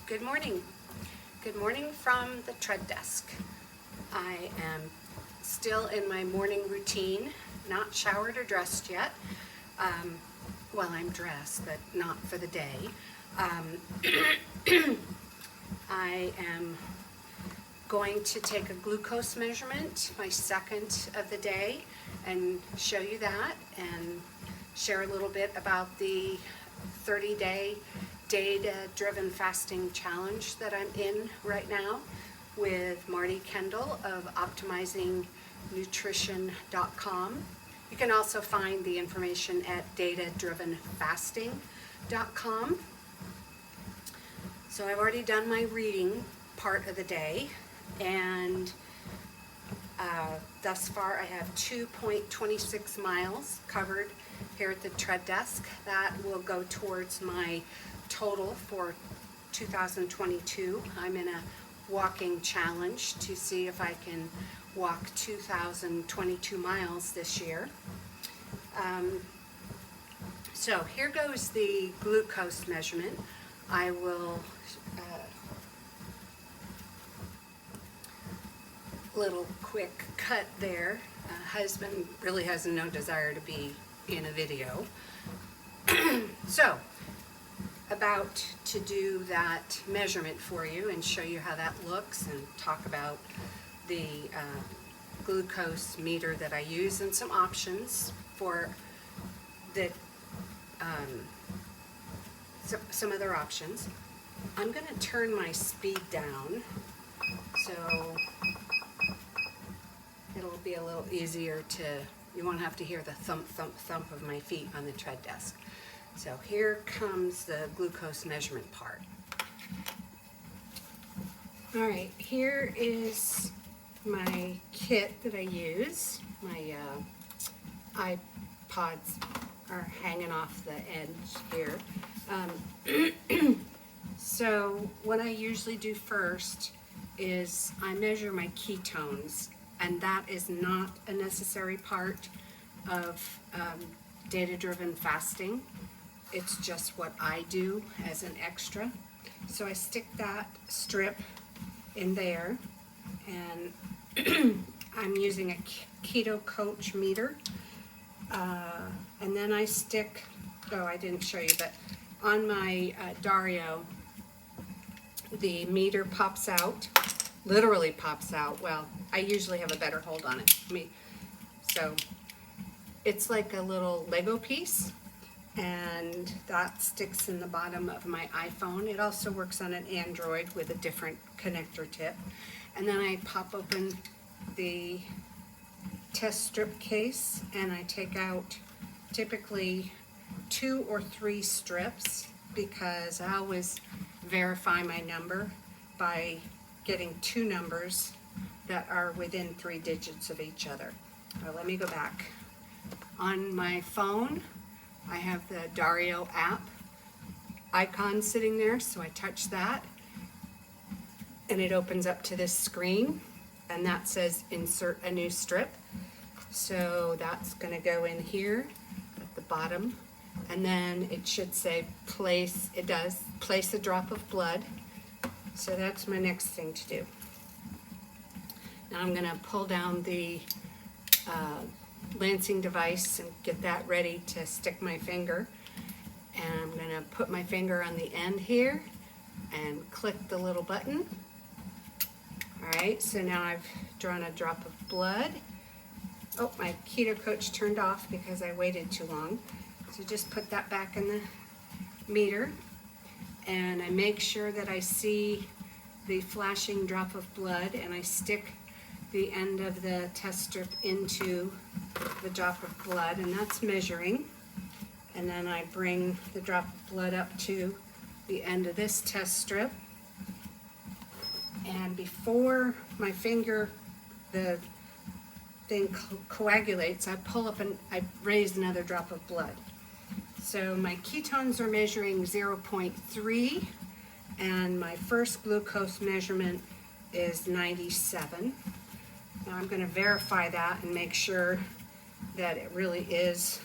Good morning. Good morning from the tread desk. I am still in my morning routine, not showered or dressed yet. Well, I'm dressed, but not for the day. I am going to take a glucose measurement, my second of the day, and show you that and share a little bit about the 30-day data-driven fasting challenge that I'm in right now with Marty Kendall of OptimizingNutrition.com. You can also find the information at datadrivenfasting.com. So I've already done my reading part of the day, and thus far I have 2.26 miles covered here at the tread desk. That will go towards my total for 2022. I'm in a walking challenge to see if I can walk 2,022 miles this year. So here goes the glucose measurement. I will little quick cut there. Husband really has no desire to be in a video. So, about to do that measurement for you and show you how that looks and talk about the glucose meter that I use and some options for the some other options. I'm going to turn my speed down so it'll be a little easier you won't have to hear the thump, thump, thump of my feet on the tread desk. So here comes the glucose measurement part. All right, here is my kit that I use. My iPods are hanging off the edge here. So what I usually do first is I measure my ketones, and that is not a necessary part of data-driven fasting. It's just what I do as an extra. So I stick that strip in there, and I'm using a Keto Coach meter. And then I stick, I didn't show you, but on my Dario, the meter pops out, literally pops out. Well, I usually have a better hold on it. So it's like a little Lego piece, and that sticks in the bottom of my iPhone. It also works on an Android with a different connector tip. And then I pop open the test strip case, and I take out typically 2 or 3 strips, because I always verify my number by getting 2 numbers that are within 3 digits of each other. Let me go back. On my phone, I have the Dario app icon sitting there, so I touch that, and it opens up to this screen, and that says insert a new strip. So that's going to go in here at the bottom, and then it should say place a drop of blood. So that's my next thing to do. Now I'm going to pull down the lancing device and get that ready to stick my finger. And I'm going to put my finger on the end here and click the little button. Alright, so now I've drawn a drop of blood. Oh, my Keto Coach turned off because I waited too long. So just put that back in the meter, and I make sure that I see the flashing drop of blood, and I stick the end of the test strip into the drop of blood, and that's measuring. And then I bring the drop of blood up to the end of this test strip, and before my finger, the thing coagulates, I pull up and I raise another drop of blood. So my ketones are measuring 0.3, and my first glucose measurement is 97. Now I'm going to verify that and make sure that it really is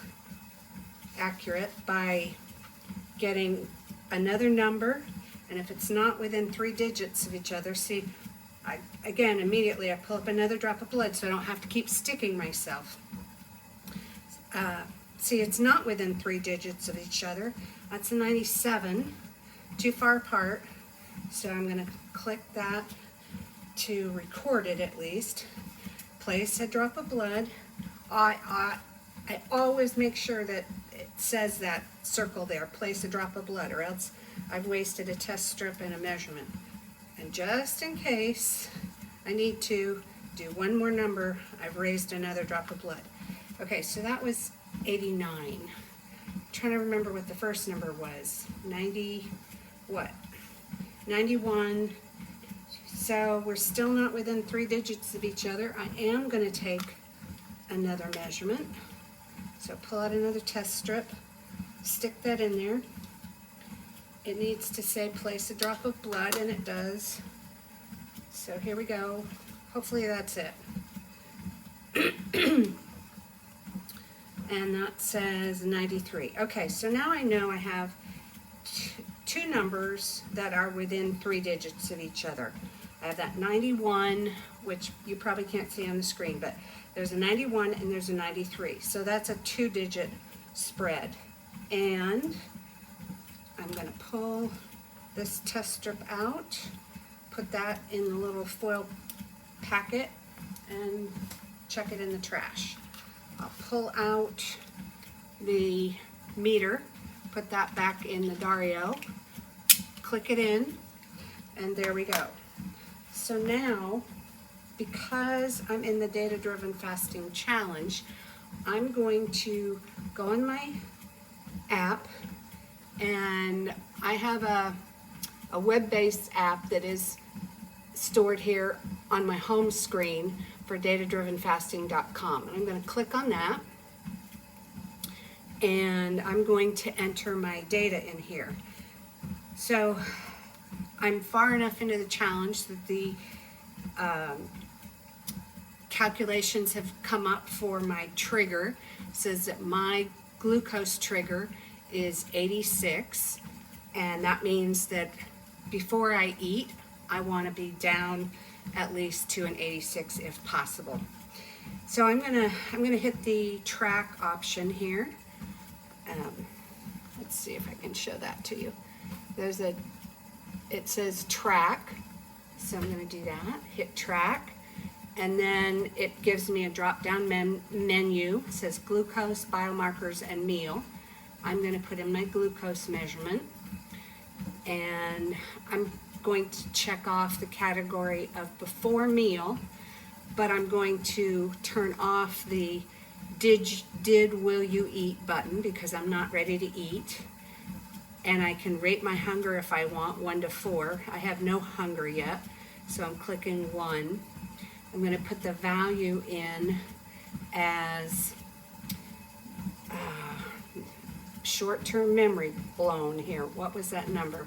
accurate by getting another number And if it's not within 3 digits of each other, see, again, immediately I pull up another drop of blood so I don't have to keep sticking myself. See, it's not within 3 digits of each other. That's a 97, too far apart. So I'm going to click that to record it at least. Place a drop of blood. I always make sure that it says that circle there, place a drop of blood, or else I've wasted a test strip and a measurement. And just in case I need to do one more number, I've raised another drop of blood. Okay, so that was 89. I'm trying to remember what the first number was. 90, what? 91. So we're still not within 3 digits of each other. I am going to take another measurement. So pull out another test strip, stick that in there. It needs to say place a drop of blood, and it does. So here we go. Hopefully that's it. And that says 93. Okay, so now I know I have two numbers that are within 3 digits of each other. I have that 91, which you probably can't see on the screen, but there's a 91 and there's a 93. So that's a 2-digit spread. And I'm going to pull this test strip out, put that in the little foil packet, and chuck it in the trash. I'll pull out the meter, put that back in the Dario, click it in, and there we go. So now, because I'm in the Data Driven Fasting Challenge, I'm going to go on my app, and I have a web-based app that is stored here on my home screen for datadrivenfasting.com. And I'm going to click on that, and I'm going to enter my data in here. So I'm far enough into the challenge that the calculations have come up for my trigger. It says that my glucose trigger is 86, and that means that before I eat, I want to be down at least to an 86 if possible. So I'm gonna hit the track option here. Let's see if I can show that to you. It says track, so I'm going to do that. Hit track, and then it gives me a drop-down menu. It says glucose, biomarkers, and meal. I'm going to put in my glucose measurement, and I'm going to check off the category of before meal, but I'm going to turn off the will you eat button because I'm not ready to eat. And I can rate my hunger if I want, 1 to 4. I have no hunger yet, so I'm clicking 1. I'm going to put the value in as short-term memory blown here. What was that number?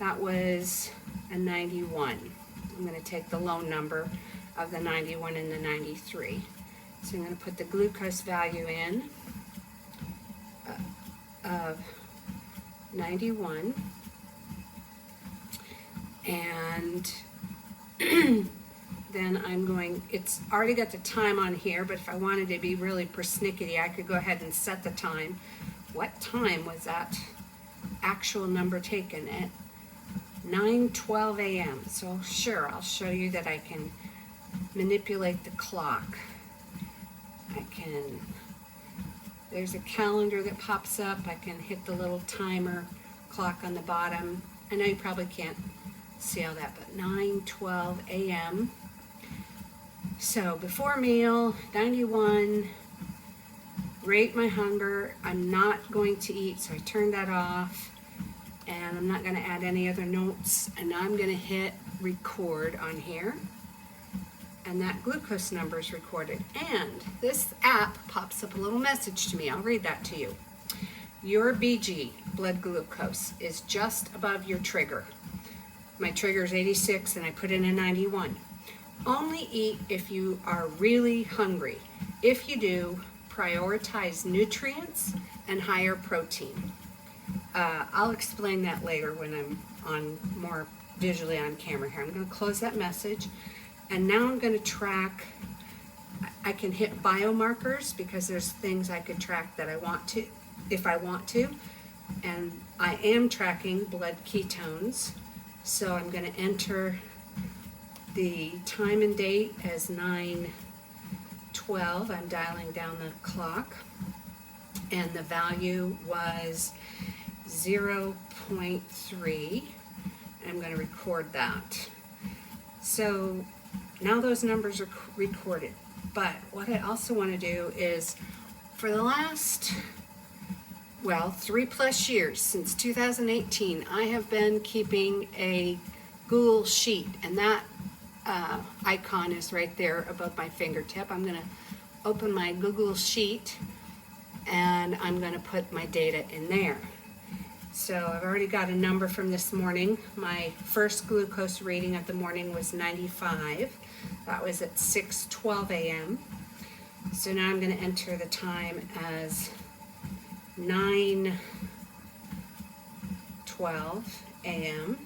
That was a 91. I'm going to take the low number of the 91 and the 93. So I'm going to put the glucose value in of 91, and then I'm going, it's already got the time on here, but if I wanted to be really persnickety, I could go ahead and set the time. What time was that actual number taken? At 9:12 a.m. So sure, I'll show you that I can manipulate the clock. There's a calendar that pops up. I can hit the little timer clock on the bottom. I know you probably can't see all that, but 9:12 a.m. So before meal, 91, rate my hunger. I'm not going to eat, so I turn that off, and I'm not going to add any other notes, and I'm going to hit record on here. And that glucose number is recorded. And this app pops up a little message to me. I'll read that to you. Your BG, blood glucose, is just above your trigger. My trigger is 86 and I put in a 91. Only eat if you are really hungry. If you do, prioritize nutrients and higher protein. I'll explain that later when I'm on more visually on camera here. I'm going to close that message, and now I'm going to track. I can hit biomarkers because there's things I could track that I want to, if I want to, and I am tracking blood ketones. So I'm going to enter the time and date as 9:12. I'm dialing down the clock, and the value was 0.3. I'm going to record that. So now those numbers are recorded. But what I also want to do is, for the last, 3+ years, since 2018, I have been keeping a Google Sheet, and that icon is right there above my fingertip. I'm going to open my Google Sheet, and I'm going to put my data in there. So I've already got a number from this morning. My first glucose reading of the morning was 95. That was at 6:12 a.m. So now I'm going to enter the time as 9:12 a.m.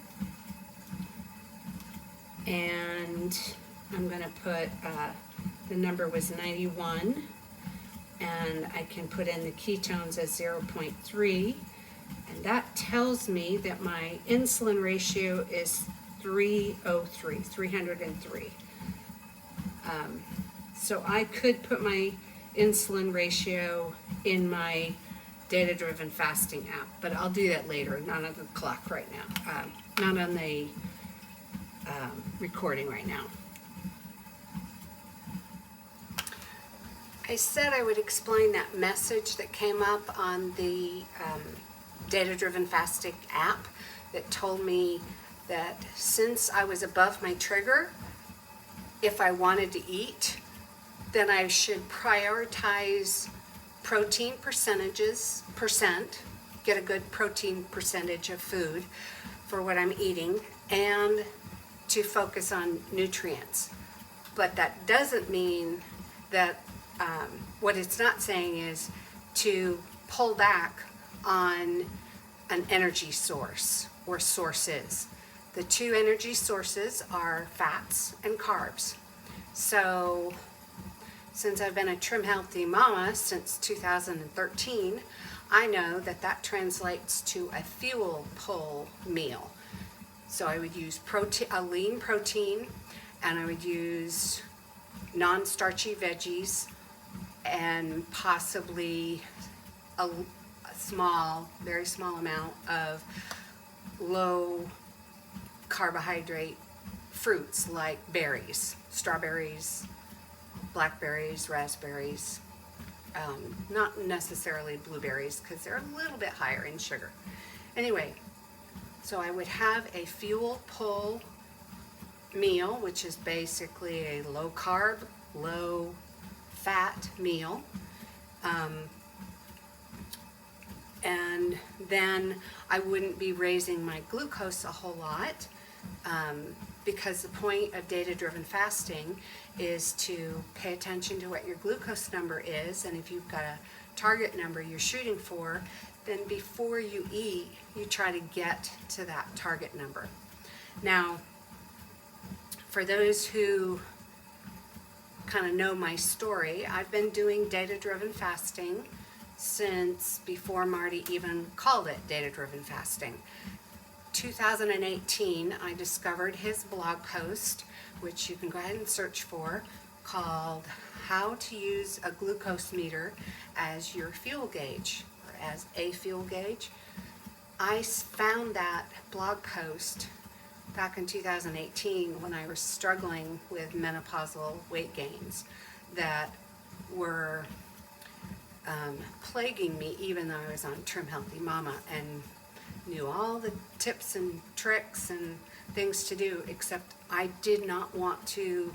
And I'm going to put, the number was 91, and I can put in the ketones as 0.3. And that tells me that my insulin ratio is 303. So I could put my insulin ratio in my data-driven fasting app, but I'll do that later, not on the clock right now, not on the recording right now. I said I would explain that message that came up on the data-driven fasting app that told me that since I was above my trigger, if I wanted to eat, then I should prioritize protein percent, get a good protein percentage of food for what I'm eating, and to focus on nutrients. But that doesn't mean that, what it's not saying is to pull back on an energy source or sources. The two energy sources are fats and carbs. So since I've been a Trim Healthy Mama since 2013, I know that that translates to a fuel pull meal. So I would use a lean protein, and I would use non-starchy veggies, and possibly a very small amount of low carbohydrate fruits like berries, strawberries, blackberries, raspberries, not necessarily blueberries because they're a little bit higher in sugar. Anyway, so I would have a fuel pull meal, which is basically a low carb, low fat meal. And then I wouldn't be raising my glucose a whole lot, because the point of data-driven fasting is to pay attention to what your glucose number is, and if you've got a target number you're shooting for, then before you eat, you try to get to that target number. Now, for those who kind of know my story, I've been doing data-driven fasting since before Marty even called it data-driven fasting. 2018, I discovered his blog post, which you can go ahead and search for, called How to Use a Glucose Meter as Your Fuel Gauge, or as a fuel gauge. I found that blog post back in 2018 when I was struggling with menopausal weight gains that were plaguing me, even though I was on Trim Healthy Mama and knew all the tips and tricks and things to do, except I did not want to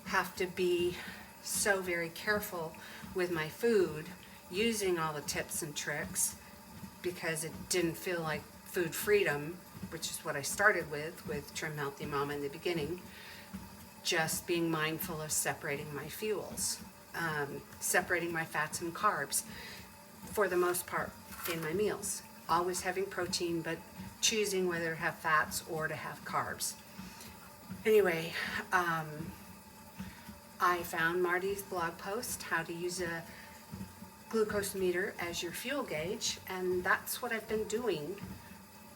have to be so very careful with my food using all the tips and tricks, because it didn't feel like food freedom, which is what I started with Trim Healthy Mama in the beginning, just being mindful of separating my fuels, separating my fats and carbs for the most part in my meals. always having protein, but choosing whether to have fats or to have carbs. Anyway, I found Marty's blog post, how to use a glucose meter as your fuel gauge, and that's what I've been doing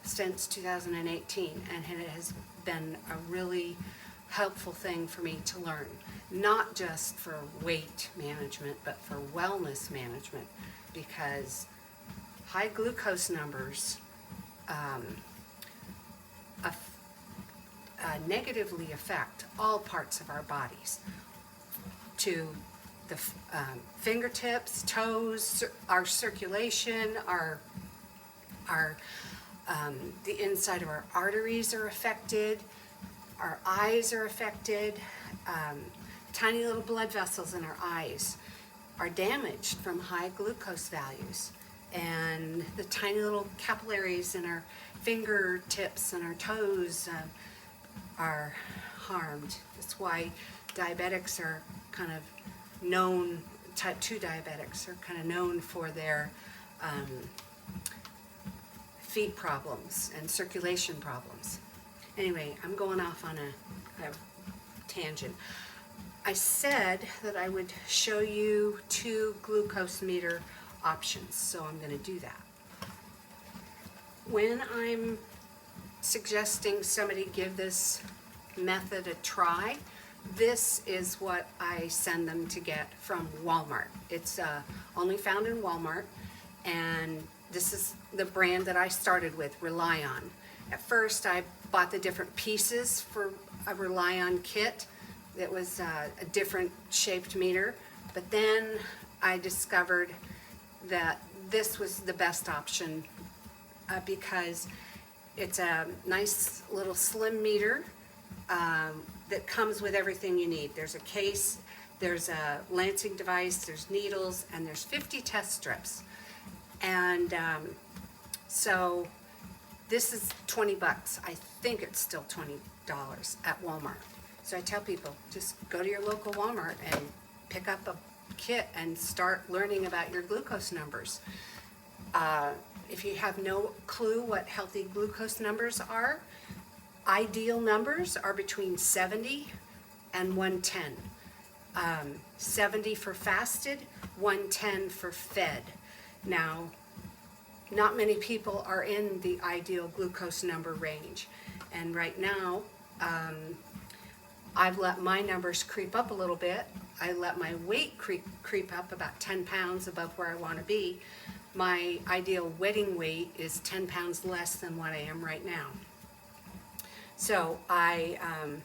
since 2018, and it has been a really helpful thing for me to learn, not just for weight management, but for wellness management, because high glucose numbers negatively affect all parts of our bodies, to the fingertips, toes, our circulation, the inside of our arteries are affected, our eyes are affected, tiny little blood vessels in our eyes are damaged from high glucose values, and the tiny little capillaries in our fingertips and our toes are harmed. That's why diabetics are kind of known, type 2 diabetics are kind of known for their feet problems and circulation problems. Anyway, I'm going off on a tangent. I said that I would show you 2 glucose meter options, so I'm going to do that. When I'm suggesting somebody give this method a try, this is what I send them to get from Walmart. It's only found in Walmart, and this is the brand that I started with, RelyOn. At first, I bought the different pieces for a RelyOn kit that was a different shaped meter, but then I discovered that this was the best option because it's a nice little slim meter that comes with everything you need. There's a case, there's a lancing device, there's needles, and there's 50 test strips. And so this is 20 bucks. I think it's still $20 at Walmart. So I tell people, just go to your local Walmart and pick up a kit and start learning about your glucose numbers. If you have no clue what healthy glucose numbers are, ideal numbers are between 70 and 110. 70 for fasted, 110 for fed. Now, not many people are in the ideal glucose number range. And right now, I've let my numbers creep up a little bit. I let my weight creep up about 10 pounds above where I want to be. My ideal wedding weight is 10 pounds less than what I am right now. So I'm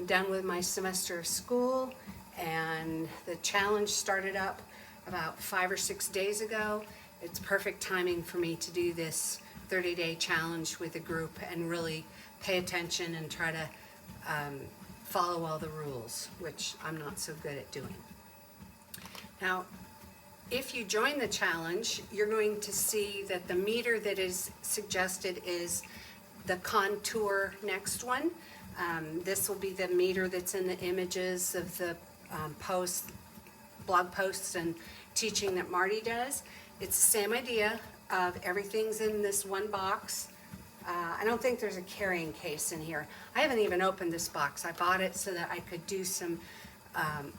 done with my semester of school, and the challenge started up about 5 or 6 days ago. It's perfect timing for me to do this 30-day challenge with a group and really pay attention and try to follow all the rules, which I'm not so good at doing. Now, if you join the challenge, you're going to see that the meter that is suggested is the Contour Next one. This will be the meter that's in the images of the blog posts and teaching that Marty does. It's the same idea of everything's in this one box. I don't think there's a carrying case in here. I haven't even opened this box. I bought it so that I could do some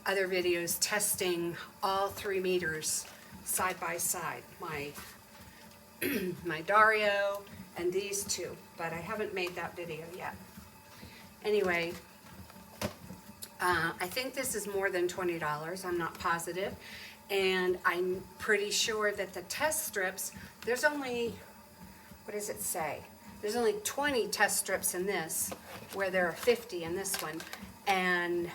other videos testing all 3 meters side by side. My Dario and these 2, but I haven't made that video yet. Anyway, I think this is more than $20. I'm not positive. And I'm pretty sure that the test strips, there's only, what does it say? There's only 20 test strips in this, where there are 50 in this one. And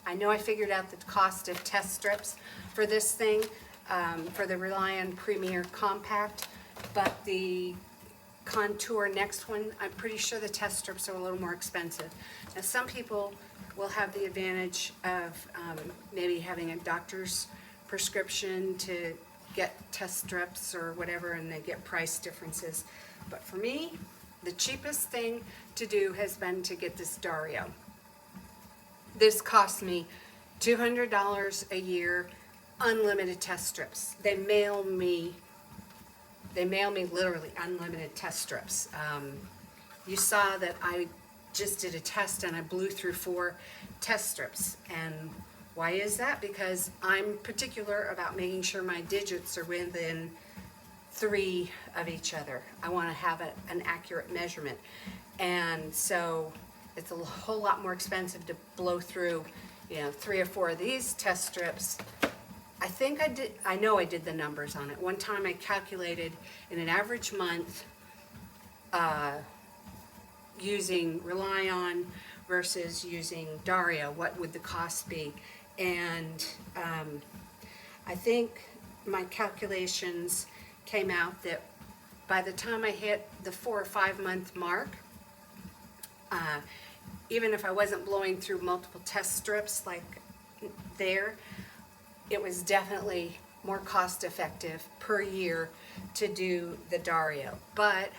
I know I figured out the cost of test strips for this thing, for the RelyOn Premier Compact, but the Contour Next one, I'm pretty sure the test strips are a little more expensive. Now, some people will have the advantage of maybe having a doctor's prescription to get test strips or whatever, and they get price differences. But for me, the cheapest thing to do has been to get this Dario. This cost me $200 a year, unlimited test strips. They mail me they mail me literally unlimited test strips. You saw that I just did a test and I blew through 4 test strips. And why is that? Because I'm particular about making sure my digits are within 3 of each other. I want to have an accurate measurement. And so it's a whole lot more expensive to blow through, 3 or 4 of these test strips. I know I did the numbers on it. One time I calculated in an average month using Relion versus using Dario, what would the cost be? And I think my calculations came out that by the time I hit the 4 or 5 month mark, even if I wasn't blowing through multiple test strips like there, it was definitely more cost effective per year to do the Dario. But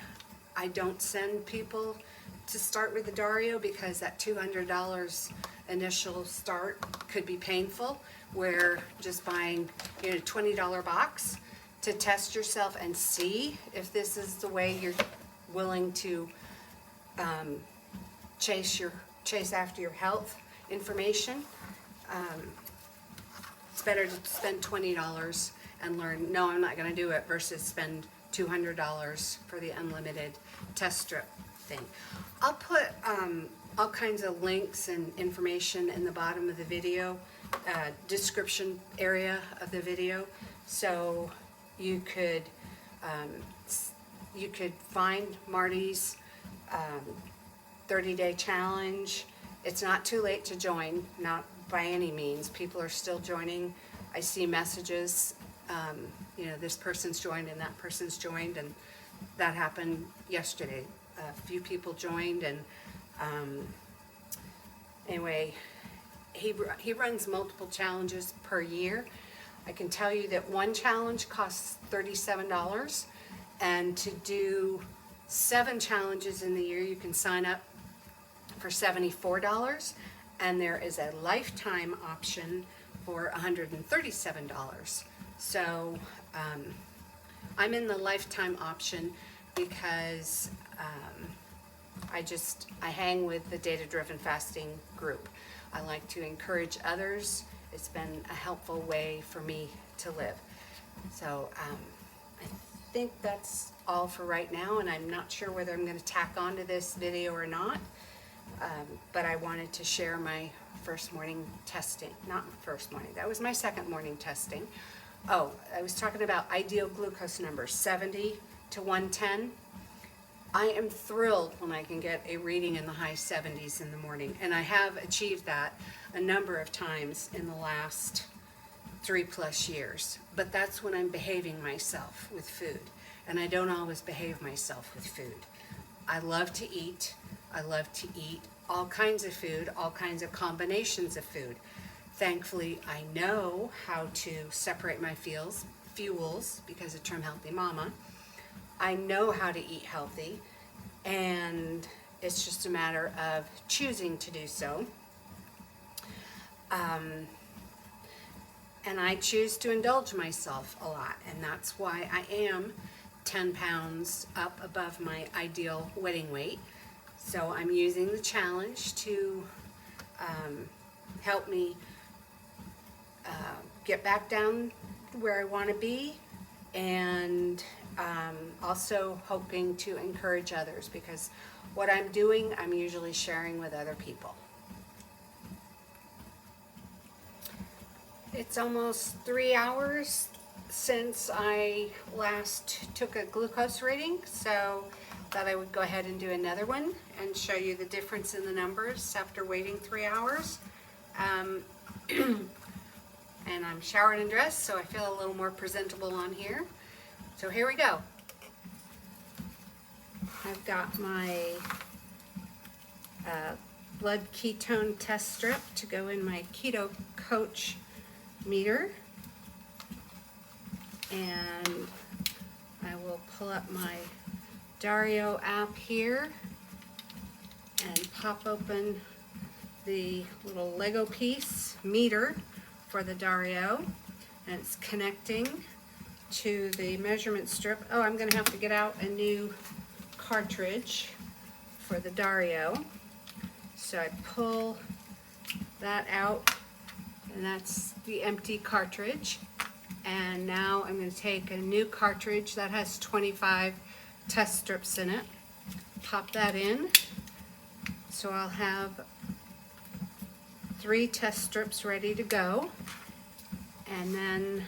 I don't send people to start with the Dario because that $200 initial start could be painful, where just buying a $20 box to test yourself and see if this is the way you're willing to chase after your health information. It's better to spend $20 and learn, no, I'm not going to do it, versus spend $200 for the unlimited test strip thing. I'll put all kinds of links and information in the bottom of the video, description area of the video, so you could find Marty's 30-day challenge. It's not too late to join, not by any means. People are still joining. I see messages, this person's joined and that person's joined, and that happened yesterday. A few people joined, and anyway, he runs multiple challenges per year. I can tell you that one challenge costs $37, and to do 7 challenges in the year, you can sign up for $74, and there is a lifetime option for $137. So I'm in the lifetime option because I hang with the Data Driven Fasting group. I like to encourage others. It's been a helpful way for me to live. So I think that's all for right now, and I'm not sure whether I'm going to tack onto this video or not, but I wanted to share my first morning testing. Not first morning, that was my second morning testing. Oh, I was talking about ideal glucose numbers, 70 to 110. I am thrilled when I can get a reading in the high 70s in the morning, and I have achieved that a number of times in the last 3+ years. But that's when I'm behaving myself with food, and I don't always behave myself with food. I love to eat. I love to eat all kinds of food, all kinds of combinations of food. Thankfully, I know how to separate my fuels because of Trim Healthy Mama. I know how to eat healthy, and it's just a matter of choosing to do so. And I choose to indulge myself a lot, and that's why I am 10 pounds up above my ideal wedding weight. So I'm using the challenge to help me get back down where I want to be, and also hoping to encourage others, because what I'm doing, I'm usually sharing with other people. It's almost 3 hours since I last took a glucose reading, so thought I would go ahead and do another one and show you the difference in the numbers after waiting 3 hours. And I'm showered and dressed, so I feel a little more presentable on here. So here we go. I've got my blood ketone test strip to go in my Keto Coach meter. And I will pull up my Dario app here and pop open the little Lego piece meter for the Dario, and it's connecting, to the measurement strip. Oh, I'm gonna have to get out a new cartridge for the Dario. So I pull that out, and that's the empty cartridge. And now I'm going to take a new cartridge that has 25 test strips in it, pop that in. So I'll have 3 test strips ready to go. And then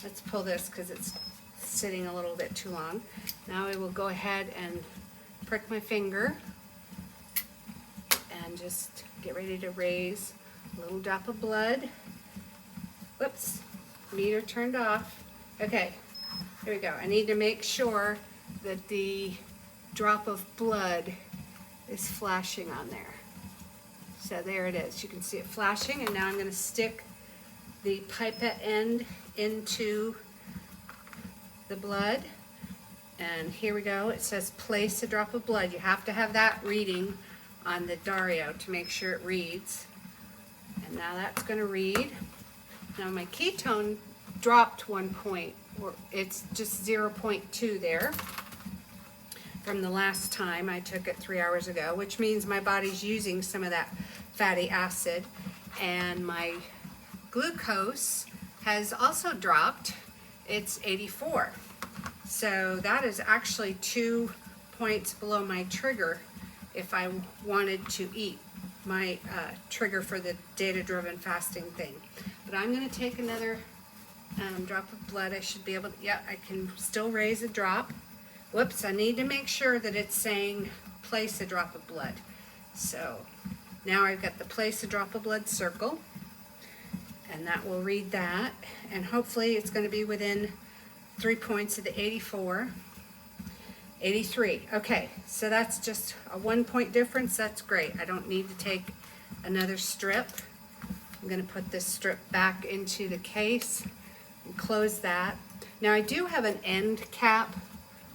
let's pull this because it's sitting a little bit too long. Now I will go ahead and prick my finger and just get ready to raise a little drop of blood. Whoops, meter turned off. Okay, here we go. I need to make sure that the drop of blood is flashing on there. So there it is. You can see it flashing, and now I'm going to stick the pipette end into the blood. And here we go. It says place a drop of blood. You have to have that reading on the Dario to make sure it reads. And now that's going to read. Now my ketone dropped 1 point, or it's just 0.2 there from the last time I took it 3 hours ago, which means my body's using some of that fatty acid. And my glucose has also dropped. It's 84. So that is actually 2 points below my trigger if I wanted to eat, my trigger for the data-driven fasting thing. But I'm going to take another drop of blood. I should be able to, yeah, I can still raise a drop. Whoops, I need to make sure that it's saying place a drop of blood. So now I've got the place a drop of blood circle, and that will read that. And hopefully it's going to be within 3 points of the 84. 83. Okay, so that's just a 1 point difference. That's great. I don't need to take another strip. I'm going to put this strip back into the case and close that. Now I do have an end cap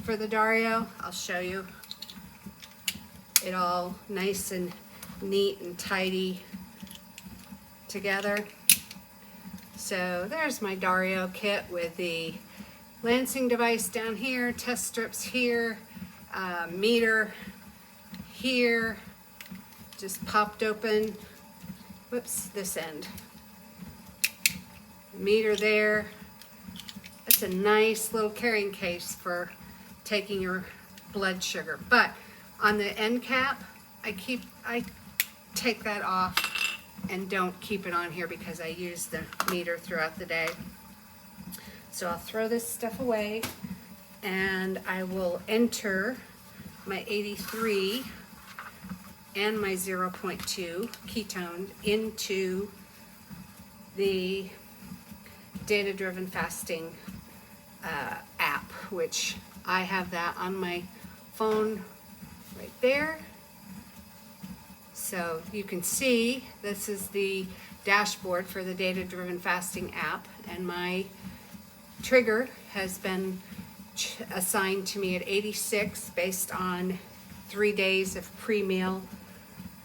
for the Dario. I'll show you it all nice and neat and tidy together. So there's my Dario kit with the lancing device down here, test strips here, meter here, just popped open. Whoops, this end. Meter there. That's a nice little carrying case for taking your blood sugar. But on the end cap, I take that off and don't keep it on here because I use the meter throughout the day. So I'll throw this stuff away, and I will enter my 83 and my 0.2 ketone into the data-driven fasting app, which I have that on my phone right there. So you can see this is the dashboard for the data-driven fasting app, and my trigger has been assigned to me at 86 based on 3 days of pre-meal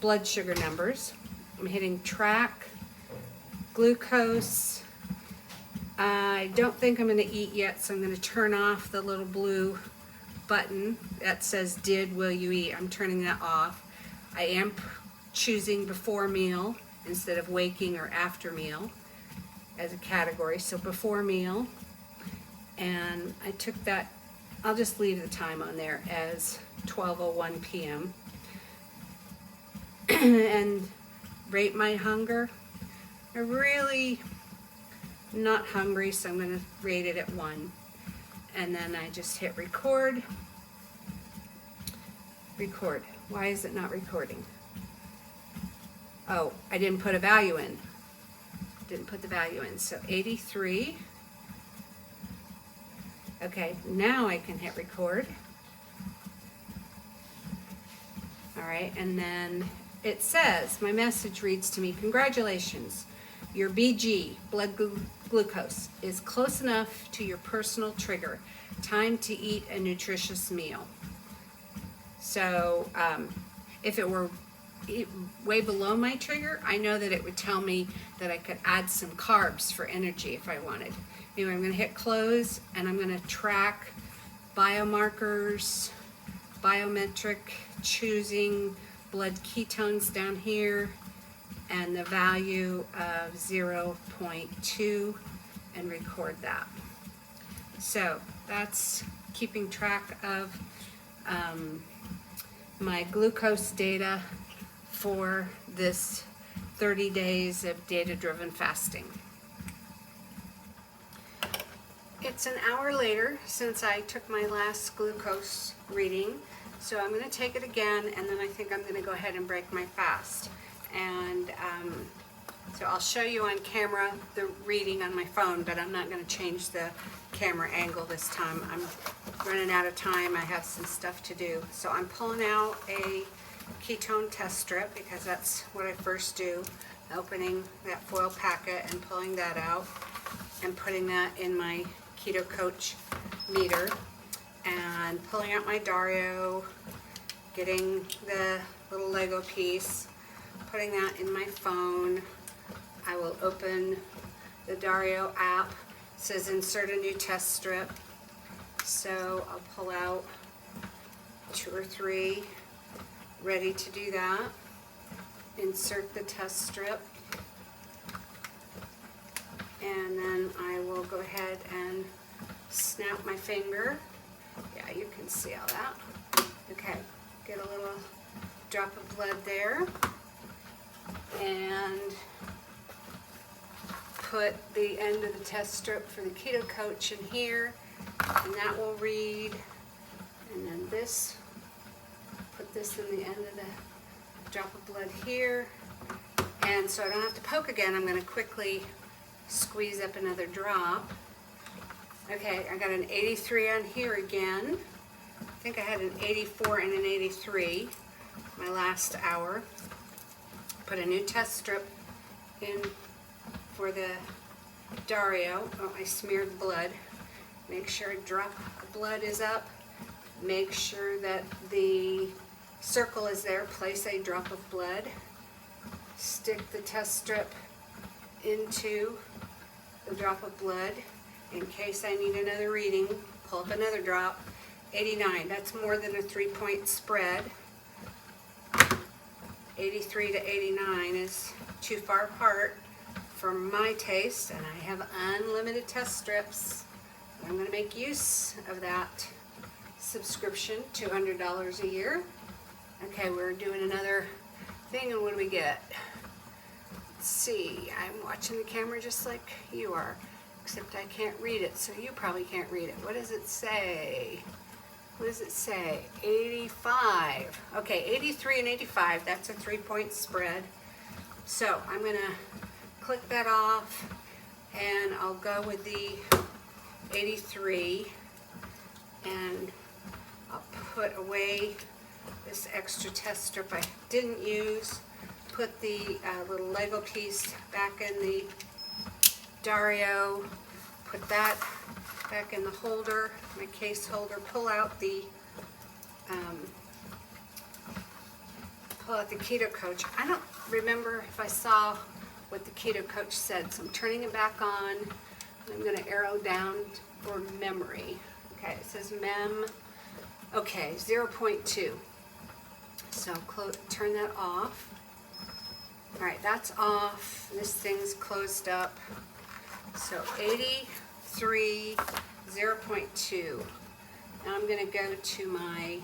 blood sugar numbers. I'm hitting track, glucose. I don't think I'm going to eat yet, so I'm going to turn off the little blue button that says will you eat. I'm turning that off. I am choosing before meal instead of waking or after meal as a category, so before meal. And I took that, I'll just leave the time on there as 12:01 p.m. and rate my hunger. I'm really not hungry, so I'm going to rate it at 1. And then I just hit record. Record. Why is it not recording? Oh, I didn't put a value in. Didn't put the value in. So 83. Okay, now I can hit record. All right, and then it says, my message reads to me, congratulations, your BG, blood glucose, is close enough to your personal trigger. Time to eat a nutritious meal. So if it were way below my trigger, I know that it would tell me that I could add some carbs for energy if I wanted. Anyway, I'm gonna hit close and I'm gonna track biomarkers, biometric, choosing blood ketones down here, and the value of 0.2, and record that. So that's keeping track of my glucose data for this 30 days of data-driven fasting. It's an hour later since I took my last glucose reading, so I'm going to take it again, and then I think I'm going to go ahead and break my fast. And so I'll show you on camera the reading on my phone, but I'm not going to change the camera angle this time. I'm running out of time. I have some stuff to do. So I'm pulling out a ketone test strip because that's what I first do, opening that foil packet and pulling that out and putting that in my Keto Coach meter, and pulling out my Dario, getting the little Lego piece, putting that in my phone. I will open the Dario app. It says insert a new test strip. So I'll pull out 2 or 3, ready to do that. Insert the test strip. And then I will go ahead and snap my finger. Yeah, you can see all that. Okay, get a little drop of blood there. And put the end of the test strip for the Keto Coach in here, and that will read. And then this, put this in the end of the drop of blood here. And so I don't have to poke again, I'm going to quickly squeeze up another drop. Okay, I got an 83 on here again. I think I had an 84 and an 83 my last hour. Put a new test strip in for the Dario. Oh, I smeared blood. Make sure a drop of blood is up. Make sure that the circle is there. Place a drop of blood. Stick the test strip into the drop of blood in case I need another reading. Pull up another drop. 89, that's more than a 3-point spread. 83 to 89 is too far apart for my taste, and I have unlimited test strips. I'm going to make use of that subscription, $200 a year. Okay, we're doing another thing, and what do we get? Let's see, I'm watching the camera just like you are, except I can't read it, so you probably can't read it. What does it say? What does it say? 85. Okay, 83 and 85, that's a 3-point spread. So I'm going to click that off, and I'll go with the 83, and I'll put away this extra test strip I didn't use. Put the little Lego piece back in the Dario, put that back in the holder, my case holder, pull out the Keto Coach. I don't remember if I saw what the Keto Coach said, so I'm turning it back on. I'm going to arrow down for memory. Okay, it says mem. Okay, 0.2. So turn that off. All right, that's off. This thing's closed up. So 83, 0.2. Now I'm going to go to my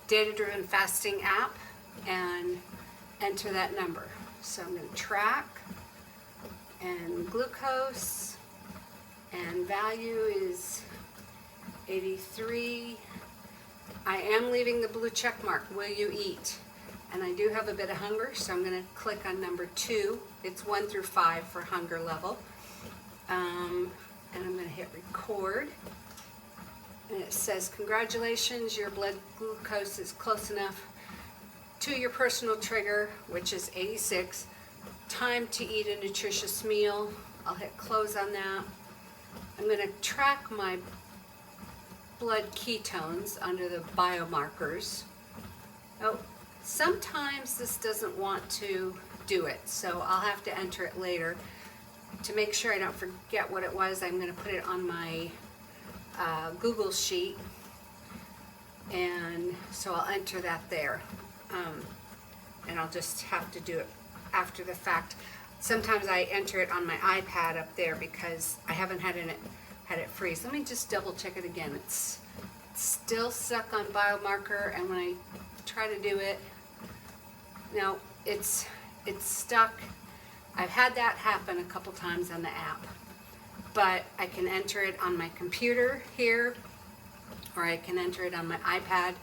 data-driven fasting app and enter that number. So I'm going to track, and glucose, and value is 83. I am leaving the blue check mark, will you eat? And I do have a bit of hunger, so I'm going to click on number 2. It's 1 through 5 for hunger level. And I'm going to hit record. And it says, congratulations, your blood glucose is close enough to your personal trigger, which is 86. Time to eat a nutritious meal. I'll hit close on that. I'm going to track my blood ketones under the biomarkers. Oh, sometimes this doesn't want to do it, so I'll have to enter it later. to make sure I don't forget what it was, I'm going to put it on my Google sheet, and so I'll enter that there, and I'll just have to do it after the fact. Sometimes I enter it on my iPad up there because I haven't had it freeze. Let me just double check it again. It's still stuck on biomarker, and when I try to do it, no, it's stuck. I've had that happen a couple times on the app, but I can enter it on my computer here, or I can enter it on my iPad.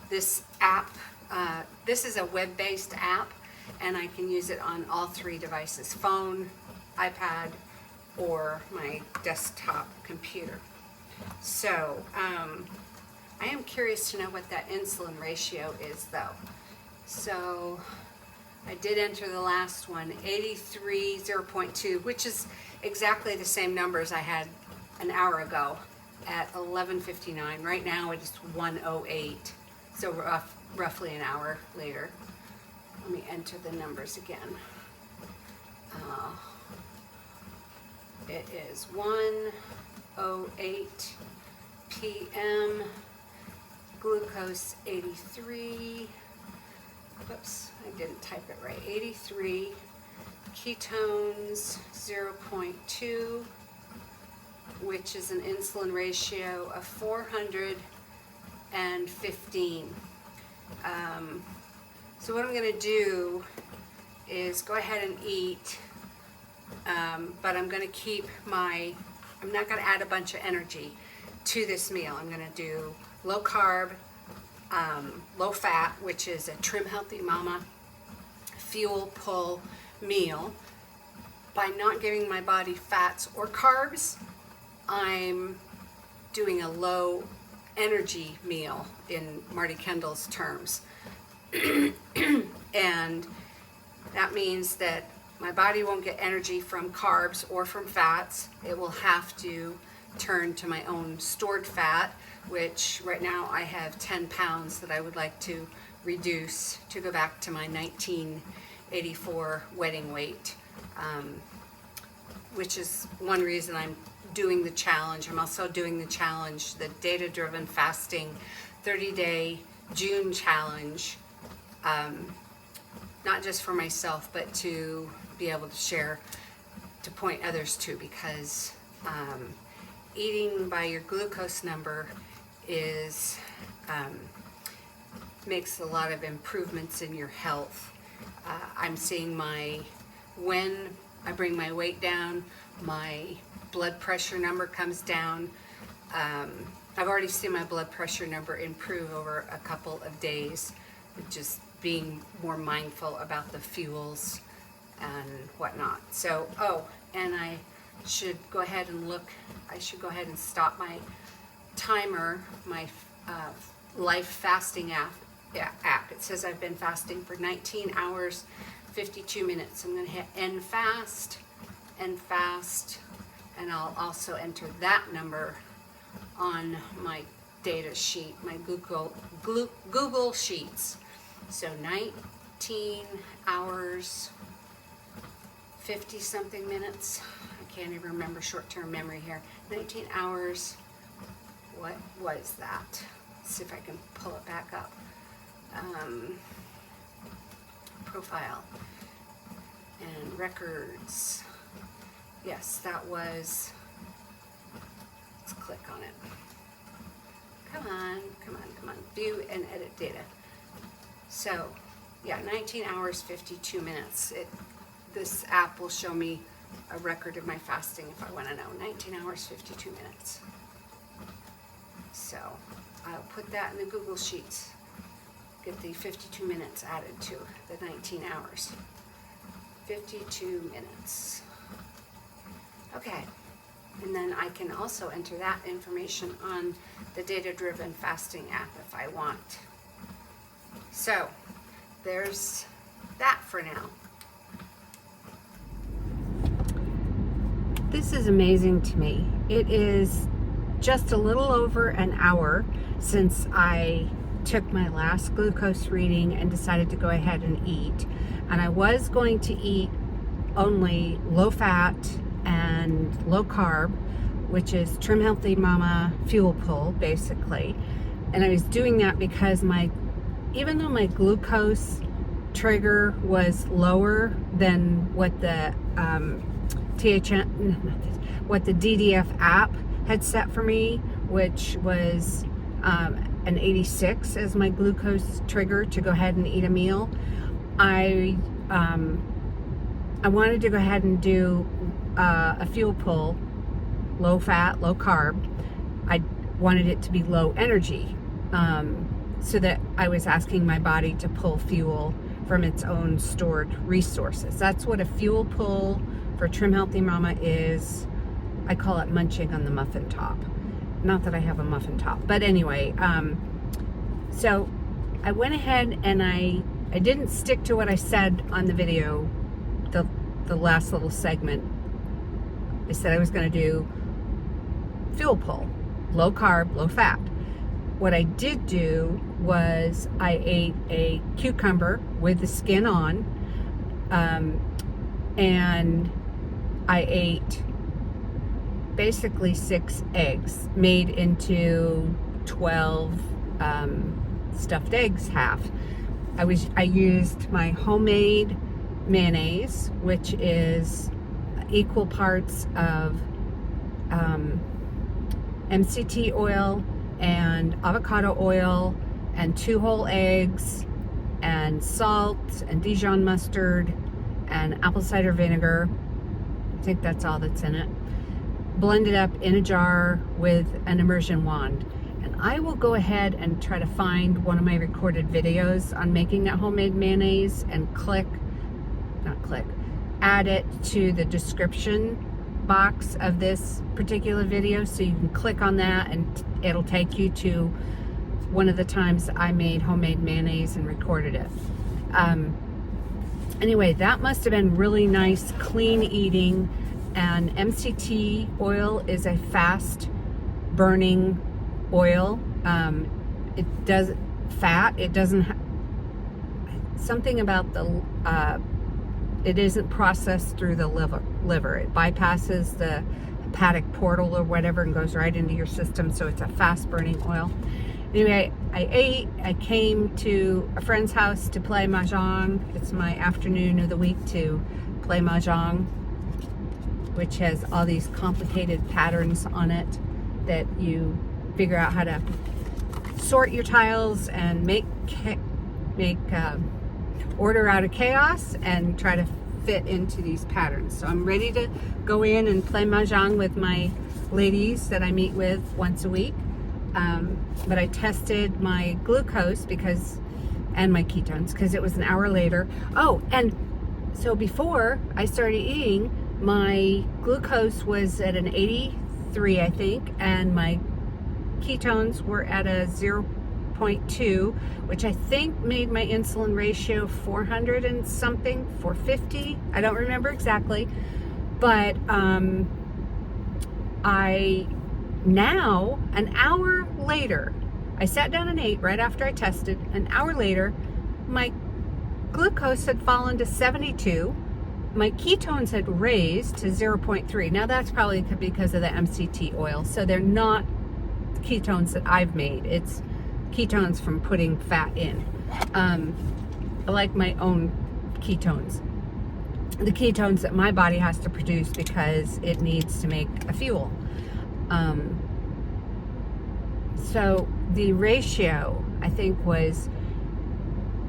This app, this is a web-based app, and I can use it on all three devices: phone, iPad, or my desktop computer. So I am curious to know what that insulin ratio is, though. So I did enter the last one, 83, 0.2, which is exactly the same numbers I had an hour ago at 11:59. Right now it is 108, so roughly an hour later. Let me enter the numbers again. It is 1:08 p.m. Glucose 83. Whoops, I didn't type it right. 83. Ketones 0.2, which is an insulin ratio of 415. So what I'm going to do is go ahead and eat, but I'm going to keep I'm not going to add a bunch of energy to this meal. I'm going to do low carb, low fat, which is a Trim Healthy Mama fuel pull meal. By not giving my body fats or carbs, I'm doing a low energy meal in Marty Kendall's terms. And that means that my body won't get energy from carbs or from fats. It will have to turn to my own stored fat, which right now I have 10 pounds that I would like to reduce to go back to my 1984 wedding weight, which is one reason I'm doing the challenge. I'm also doing the challenge, the Data-Driven Fasting 30-Day June Challenge, not just for myself, but to be able to share, to point others to, because eating by your glucose number is makes a lot of improvements in your health. I'm seeing when I bring my weight down, my blood pressure number comes down. I've already seen my blood pressure number improve over a couple of days, just being more mindful about the fuels and whatnot. So, and I should go ahead and stop my timer, my Life Fasting app. It says I've been fasting for 19 hours, 52 minutes. I'm going to hit end fast, and I'll also enter that number on my data sheet, my Google Sheets. So 19 hours, 50 something minutes. I can't even remember short-term memory here. 19 hours, what was that? Let's see if I can pull it back up. Profile and records. Yes, that was, let's click on it. Come on. View and edit data. So, yeah, 19 hours, 52 minutes. This app will show me a record of my fasting if I want to know. 19 hours, 52 minutes. So, I'll put that in the Google Sheets. Get the 52 minutes added to the 19 hours. 52 minutes. Okay, and then I can also enter that information on the Data-Driven Fasting app if I want. So, there's that for now. This is amazing to me. It is just a little over an hour since I took my last glucose reading and decided to go ahead and eat. And I was going to eat only low fat and and low carb, which is Trim Healthy Mama Fuel Pull, basically. And I was doing that because even though my glucose trigger was lower than what the what the DDF app had set for me, which was an 86 as my glucose trigger to go ahead and eat a meal, I wanted to go ahead and do a fuel pull, low fat, low carb. I wanted it to be low energy, so that I was asking my body to pull fuel from its own stored resources. That's what a fuel pull for Trim Healthy Mama is. I call it munching on the muffin top. Not that I have a muffin top, but anyway, so I went ahead and I didn't stick to what I said on the video, the last little segment. I said I was going to do fuel pull, low carb, low fat. What I did do was I ate a cucumber with the skin on, and I ate basically 6 eggs made into 12 stuffed eggs half. I used my homemade mayonnaise, which is equal parts of MCT oil and avocado oil and 2 whole eggs and salt and Dijon mustard and apple cider vinegar. I think that's all that's in it. Blended up in a jar with an immersion wand. And I will go ahead and try to find one of my recorded videos on making that homemade mayonnaise and add it to the description box of this particular video, so you can click on that and it'll take you to one of the times I made homemade mayonnaise and recorded it. Anyway, that must have been really nice, clean eating. And MCT oil is a fast burning oil. It does fat. It doesn't something about the it isn't processed through the liver. It bypasses the hepatic portal or whatever and goes right into your system. So it's a fast burning oil. Anyway, I came to a friend's house to play Mahjong. It's my afternoon of the week to play Mahjong, which has all these complicated patterns on it that you figure out how to sort your tiles and make order out of chaos and try to fit into these patterns. So I'm ready to go in and play Mahjong with my ladies that I meet with once a week. But I tested my glucose and my ketones because it was an hour later. Oh, and so before I started eating, my glucose was at an 83, I think, and my ketones were at a 0.2, which I think made my insulin ratio 400 and something, 450. I don't remember exactly, but now, an hour later, I sat down and ate right after I tested. An hour later, my glucose had fallen to 72. My ketones had raised to 0.3. Now that's probably because of the MCT oil. So they're not ketones that I've made. It's ketones from putting fat in. I like my own ketones. The ketones that my body has to produce because it needs to make a fuel. So the ratio, I think, was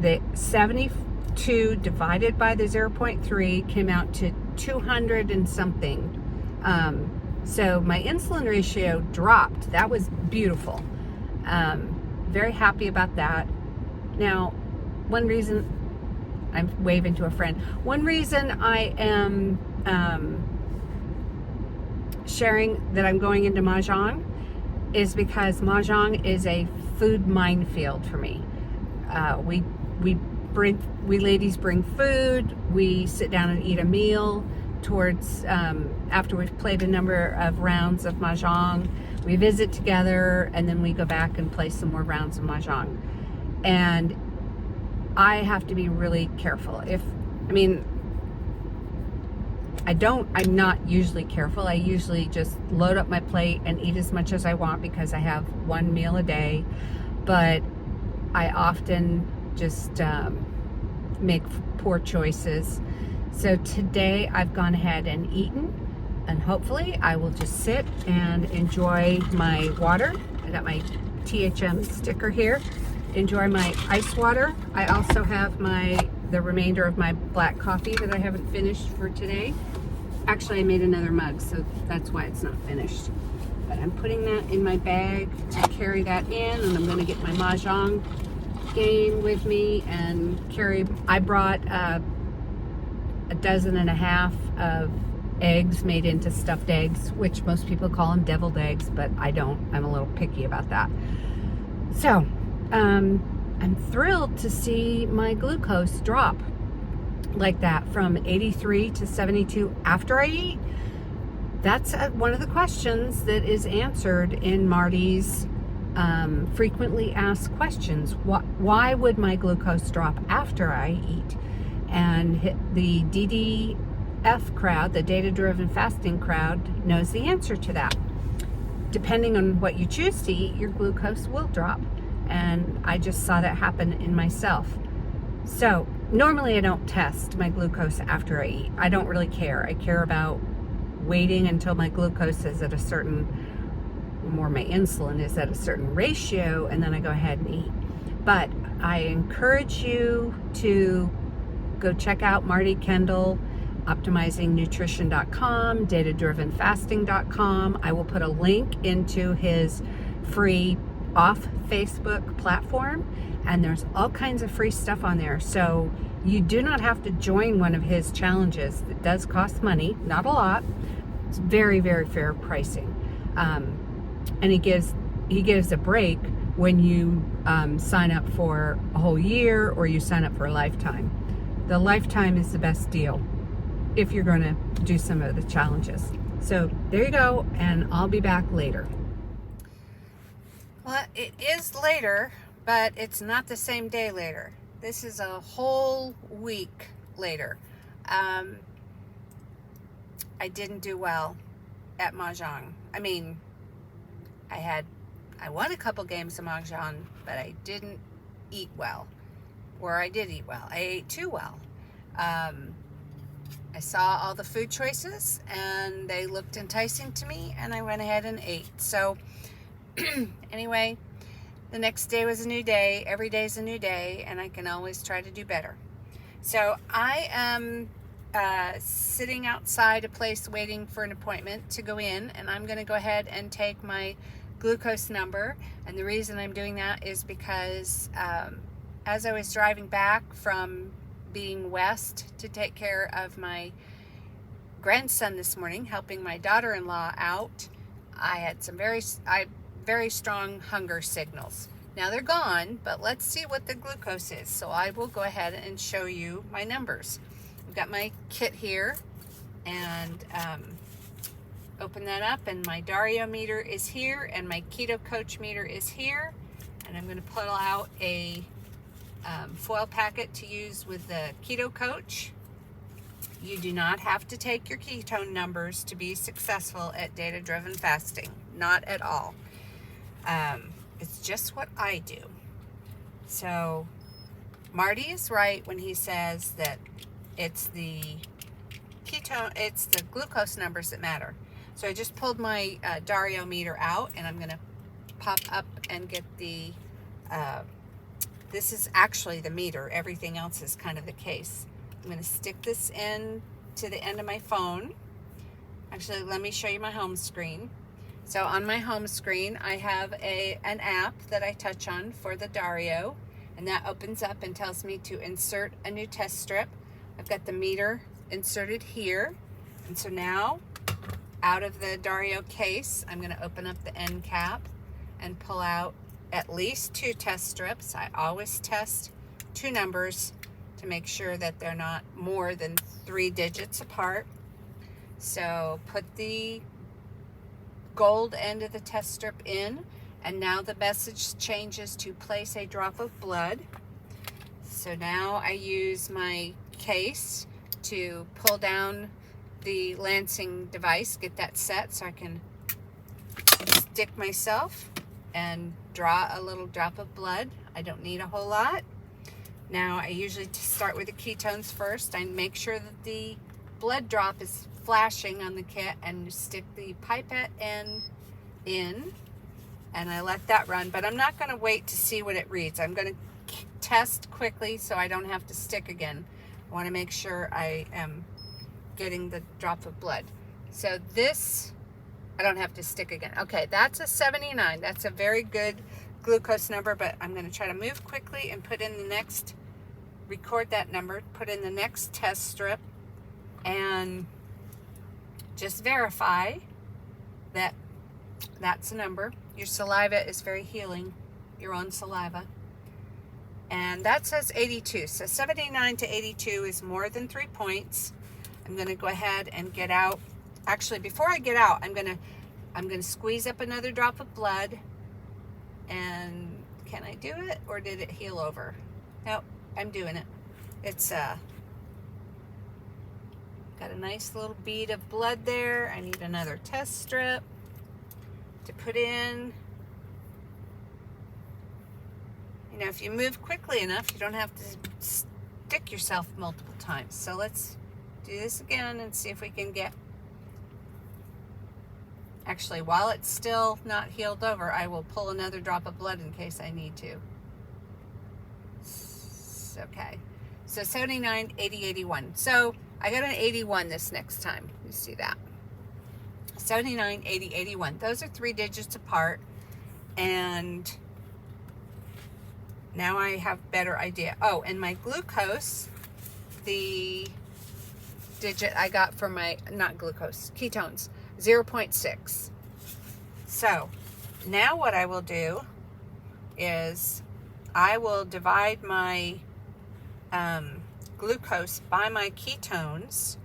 the 72 divided by the 0.3 came out to 200 and something. So my insulin ratio dropped. That was beautiful. Very happy about that. Now, one reason, I'm waving to a friend. One reason I am sharing that I'm going into Mahjong is because Mahjong is a food minefield for me. We ladies bring food. We sit down and eat a meal towards after we've played a number of rounds of Mahjong. We visit together and then we go back and play some more rounds of Mahjong. And I have to be really careful. I'm not usually careful. I usually just load up my plate and eat as much as I want because I have one meal a day. But I often just make poor choices. So today I've gone ahead and eaten, and hopefully I will just sit and enjoy my water. I got my THM sticker here. Enjoy my ice water. I also have the remainder of my black coffee that I haven't finished for today. Actually, I made another mug, so that's why it's not finished. But I'm putting that in my bag to carry that in, and I'm going to get my Mahjong game with me and carry. I brought a dozen and a half of eggs made into stuffed eggs, which most people call them deviled eggs, but I don't. I'm a little picky about that. So, I'm thrilled to see my glucose drop like that from 83 to 72 after I eat. That's one of the questions that is answered in Marty's frequently asked questions. Why would my glucose drop after I eat? And the DDF crowd, the data-driven fasting crowd, knows the answer to that. Depending on what you choose to eat, your glucose will drop. And I just saw that happen in myself. So normally I don't test my glucose after I eat. I don't really care. I care about waiting until my glucose is at a certain, or my insulin is at a certain ratio, and then I go ahead and eat. But I encourage you to go check out Marty Kendall, optimizingnutrition.com, datadrivenfasting.com. I will put a link into his free off Facebook platform, and there's all kinds of free stuff on there. So you do not have to join one of his challenges. It does cost money, not a lot. It's very, very fair pricing. And he gives a break when you sign up for a whole year or you sign up for a lifetime. The lifetime is the best deal if you're going to do some of the challenges. So there you go, and I'll be back later. Well, it is later, but it's not the same day later. This is a whole week later. I didn't do well at Mahjong. I mean, I won a couple games of Mahjong, but I didn't eat well. Or I did eat well. I ate too well. I saw all the food choices and they looked enticing to me, and I went ahead and ate. So anyway, the next day was a new day. Every day is a new day, and I can always try to do better. So I am sitting outside a place waiting for an appointment to go in, and I'm going to go ahead and take my glucose number. And the reason I'm doing that is because as I was driving back from being west to take care of my grandson this morning, helping my daughter-in-law out, I had some very strong hunger signals. Now they're gone, but let's see what the glucose is. So I will go ahead and show you my numbers. I've got my kit here, and open that up, and my Dario meter is here, and my Keto Coach meter is here, and I'm going to pull out a foil packet to use with the Keto Coach. You do not have to take your ketone numbers to be successful at data-driven fasting. Not at all. It's just what I do. So Marty is right when he says that it's the glucose numbers that matter. So I just pulled my Dario meter out, and I'm going to pop up and get the this is actually the meter. Everything else is kind of the case. I'm going to stick this in to the end of my phone. Actually, let me show you my home screen. So on my home screen, I have an app that I touch on for the Dario, and that opens up and tells me to insert a new test strip. I've got the meter inserted here, and so now out of the Dario case, I'm going to open up the end cap and pull out at least 2 test strips. I always test 2 numbers to make sure that they're not more than 3 digits apart. So put the gold end of the test strip in, and now the message changes to place a drop of blood. So now I use my case to pull down the lancing device, get that set so I can stick myself and draw a little drop of blood. I don't need a whole lot. Now I usually start with the ketones first. I make sure that the blood drop is flashing on the kit and stick the pipette end in, and I let that run, but I'm not going to wait to see what it reads. I'm going to test quickly so I don't have to stick again. I want to make sure I am getting the drop of blood. So this, I don't have to stick again. Okay, that's a 79. That's a very good glucose number, but I'm going to try to move quickly and put in the next, record that number, put in the next test strip, and just verify that that's a number. Your saliva is very healing, your own saliva. And that says 82. So 79 to 82 is more than 3 points. I'm going to go ahead and get out. Actually, before I get out, I'm going to squeeze up another drop of blood. And can I do it, or did it heal over? Nope, I'm doing it. It's got a nice little bead of blood there. I need another test strip to put in. You know, if you move quickly enough, you don't have to stick yourself multiple times. So let's do this again and see if we can get, actually, while it's still not healed over, I will pull another drop of blood in case I need to. Okay, so 79, 80, 81. So I got an 81 this next time. You see that? 79, 80, 81. Those are 3 digits apart. And now I have better idea. Oh, and my glucose, the digit I got for my, not glucose, ketones, 0.6. So now what I will do is I will divide my glucose by my ketones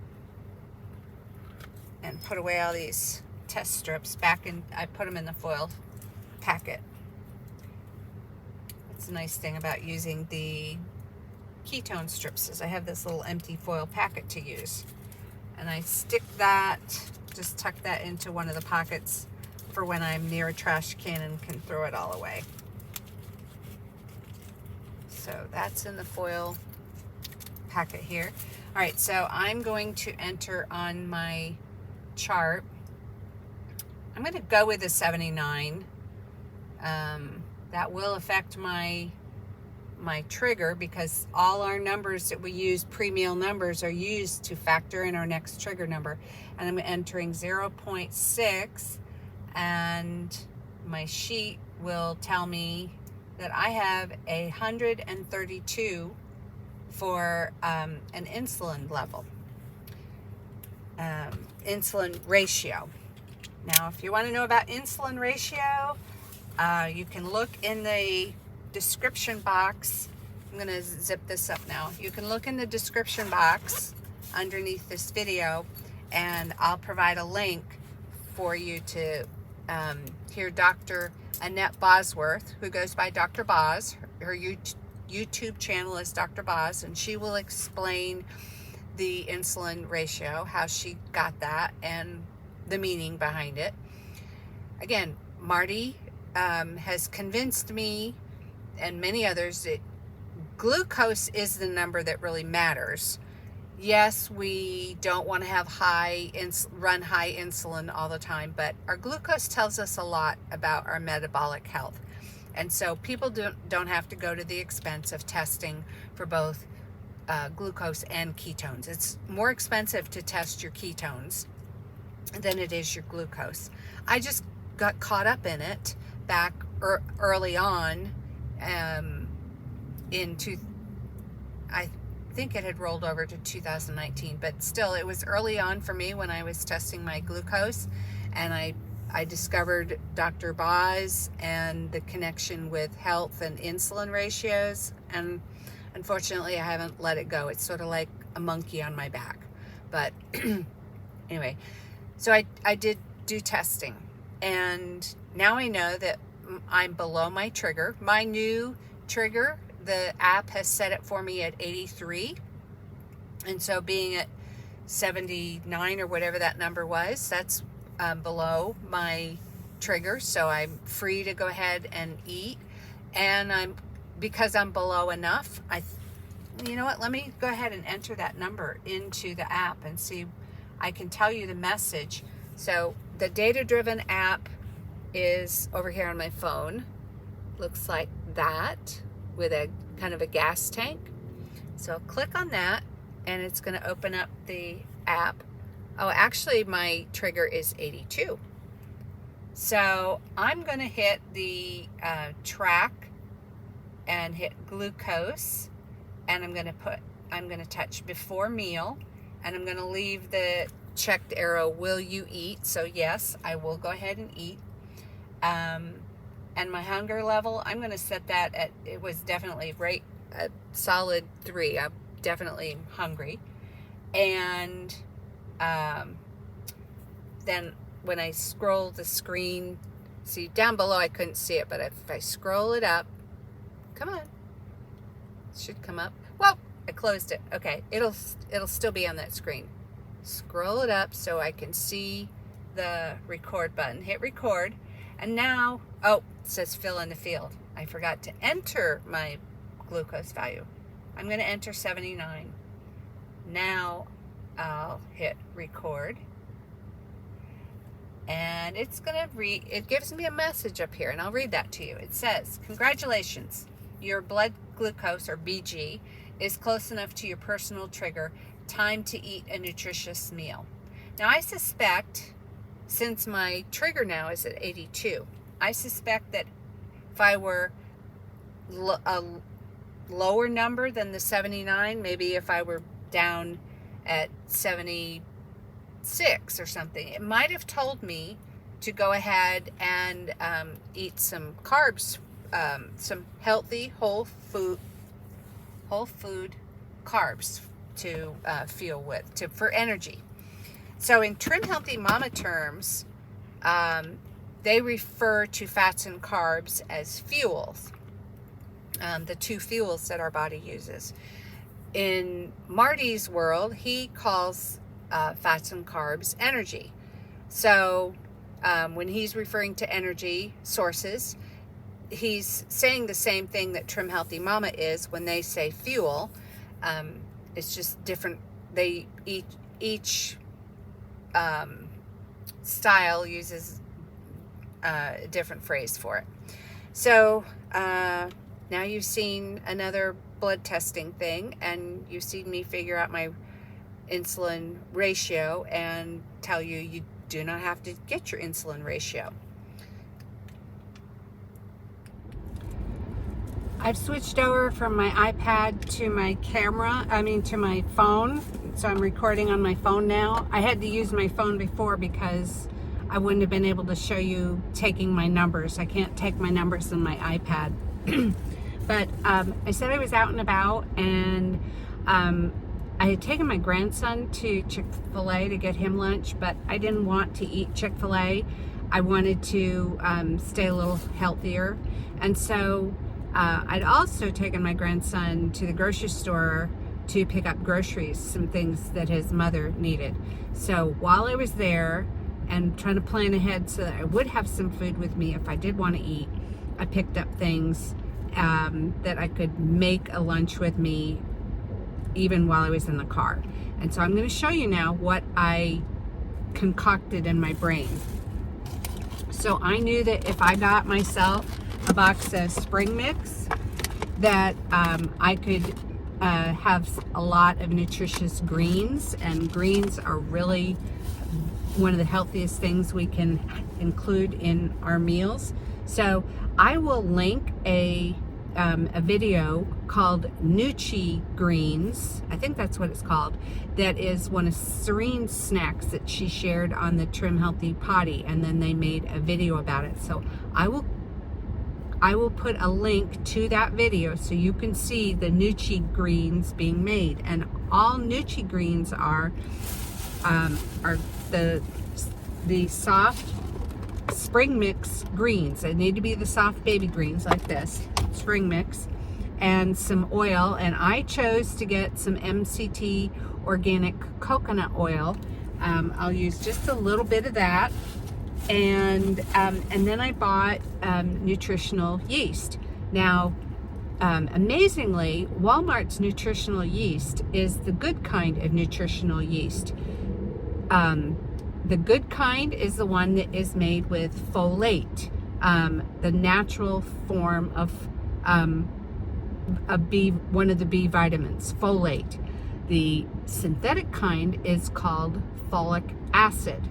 and put away all these test strips back in. I put them in the foil packet. That's a nice thing about using the ketone strips is I have this little empty foil packet to use, and I stick that, just tuck that into one of the pockets for when I'm near a trash can and can throw it all away. So that's in the foil packet here. All right, so I'm going to enter on my chart. I'm going to go with a 79. That will affect my trigger because all our numbers that we use, pre-meal numbers, are used to factor in our next trigger number. And I'm entering 0.6, and my sheet will tell me that I have 132 for an insulin level, insulin ratio. Now, if you want to know about insulin ratio, you can look in the description box. I'm going to zip this up now. You can look in the description box underneath this video, and I'll provide a link for you to hear Dr. Annette Bosworth, who goes by Dr. Boz. Her YouTube channel is Dr. Boz, and she will explain the insulin ratio, how she got that, and the meaning behind it. Again, Marty has convinced me and many others that glucose is the number that really matters. Yes, we don't want to have run high insulin all the time, but our glucose tells us a lot about our metabolic health. And so people don't have to go to the expense of testing for both glucose and ketones. It's more expensive to test your ketones than it is your glucose. I just got caught up in it back early on I think it had rolled over to 2019, but still it was early on for me when I was testing my glucose, and I discovered Dr. Boz and the connection with health and insulin ratios, and unfortunately I haven't let it go. It's sort of like a monkey on my back. But anyway, so I did do testing, and now I know that I'm below my trigger. My new trigger, the app has set it for me at 83. And so being at 79 or whatever that number was. That's below my trigger, so I'm free to go ahead and eat. And because I'm below enough, you know what, let me go ahead and enter that number into the app and see. I can tell you the message. So the Data Driven app is over here on my phone. Looks like that, with a kind of a gas tank. So I'll click on that and it's going to open up the app. Oh, actually my trigger is 82. So I'm going to hit the track and hit glucose, and I'm going to touch before meal, and I'm going to leave the checked arrow, will you eat? So yes, I will go ahead and eat. And my hunger level, I'm going to set that at, it was definitely right a solid 3. I'm definitely hungry. And then when I scroll the screen, see down below I couldn't see it, but if I scroll it up, come on, it should come up. Well, I closed it. Okay, it'll still be on that screen. Scroll it up so I can see the record button. Hit record, and now, oh, it says fill in the field. I forgot to enter my glucose value. I'm going to enter 79. Now I'll hit record, and it's going to it gives me a message up here, and I'll read that to you. It says, congratulations, your blood glucose, or BG, is close enough to your personal trigger. Time to eat a nutritious meal. Now I suspect, since my trigger now is at 82, I suspect that if I were a lower number than the 79, maybe if I were down at 76 or something, it might have told me to go ahead and eat some carbs, some healthy whole food carbs to fuel with, for energy. So in Trim Healthy Mama terms, they refer to fats and carbs as fuels, the two fuels that our body uses. In Marty's world, he calls fats and carbs energy. So when he's referring to energy sources, he's saying the same thing that Trim Healthy Mama is when they say fuel. It's just different. They each style uses a different phrase for it. So now you've seen another blood testing thing, and you've seen me figure out my insulin ratio and tell you you do not have to get your insulin ratio. I've switched over from my iPad to my camera, to my phone. So I'm recording on my phone now. I had to use my phone before because I wouldn't have been able to show you taking my numbers. I can't take my numbers on my iPad. But I said I was out and about, and I had taken my grandson to Chick-fil-A to get him lunch, but I didn't want to eat Chick-fil-A. I wanted to stay a little healthier. And so I'd also taken my grandson to the grocery store to pick up groceries, some things that his mother needed. So while I was there and trying to plan ahead so that I would have some food with me if I did want to eat, I picked up things that I could make a lunch with me even while I was in the car. And so I'm going to show you now what I concocted in my brain. So I knew that if I got myself a box of spring mix, that I could have a lot of nutritious greens, and greens are really one of the healthiest things we can include in our meals. So I will link a video called Nuchi Greens, I think that's what it's called, that is one of Serene's snacks that she shared on the Trim Healthy Potty, and then they made a video about it. So I will put a link to that video so you can see the Nuchi greens being made. And all Nuchi greens are the soft spring mix greens. They need to be the soft baby greens like this, spring mix, and some oil. And I chose to get some MCT organic coconut oil. I'll use just a little bit of that. And then I bought nutritional yeast. Now, amazingly, Walmart's nutritional yeast is the good kind of nutritional yeast. The good kind is the one that is made with folate, the natural form of one of the B vitamins, folate. The synthetic kind is called folic acid.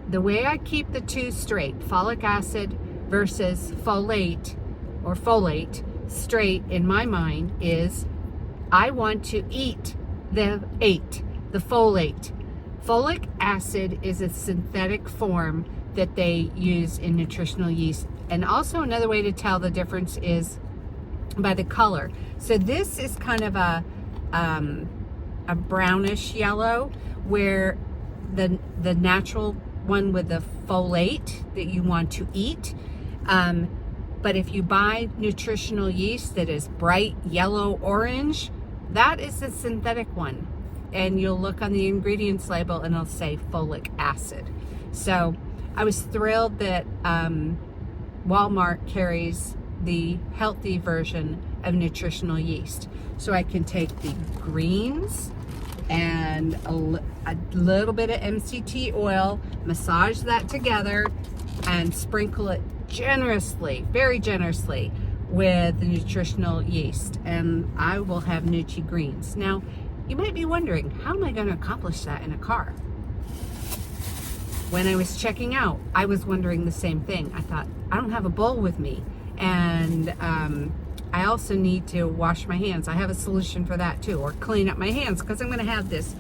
The way I keep the two straight, folic acid versus folate or folate, straight in my mind is I want to eat the folate. Folic acid is a synthetic form that they use in nutritional yeast. And also another way to tell the difference is by the color. So this is kind of a brownish yellow, where the natural one with the folate that you want to eat. But if you buy nutritional yeast that is bright yellow orange, that is the synthetic one. And you'll look on the ingredients label and it'll say folic acid. So I was thrilled that Walmart carries the healthy version of nutritional yeast. So I can take the greens and a little bit of MCT oil, massage that together, and sprinkle it generously, very generously, with the nutritional yeast, and I will have Nuchi Greens. Now, you might be wondering, how am I going to accomplish that in a car? When I was checking out, I was wondering the same thing. I thought, I don't have a bowl with me, and I also need to wash my hands. I have a solution for that too, or clean up my hands, because I'm going to have this,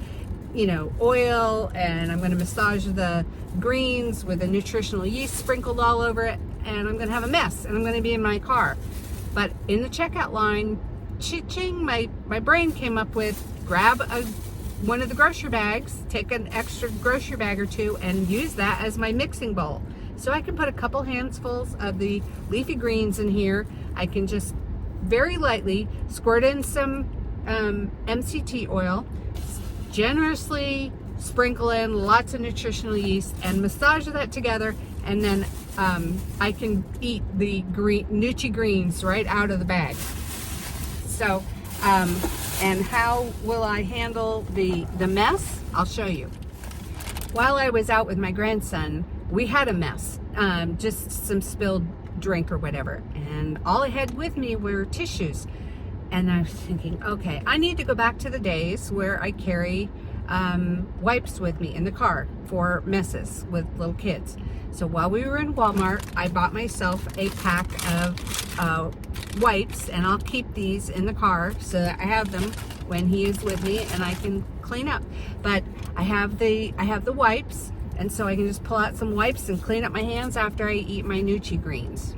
oil, and I'm going to massage the greens with the nutritional yeast sprinkled all over it, and I'm going to have a mess, and I'm going to be in my car. But in the checkout line, ching, my brain came up with, grab one of the grocery bags, take an extra grocery bag or two, and use that as my mixing bowl. So I can put a couple handfuls of the leafy greens in here. I can just very lightly squirt in some MCT oil, generously sprinkle in lots of nutritional yeast, and massage that together, and then I can eat the Nuchi Greens right out of the bag. So, and how will I handle the mess? I'll show you. While I was out with my grandson, we had a mess, just some spilled drink or whatever, and all I had with me were tissues. And I was thinking, okay, I need to go back to the days where I carry wipes with me in the car for messes with little kids. So while we were in Walmart, I bought myself a pack of wipes, and I'll keep these in the car so that I have them when he is with me and I can clean up. But I have the wipes, and so I can just pull out some wipes and clean up my hands after I eat my Nuchi Greens.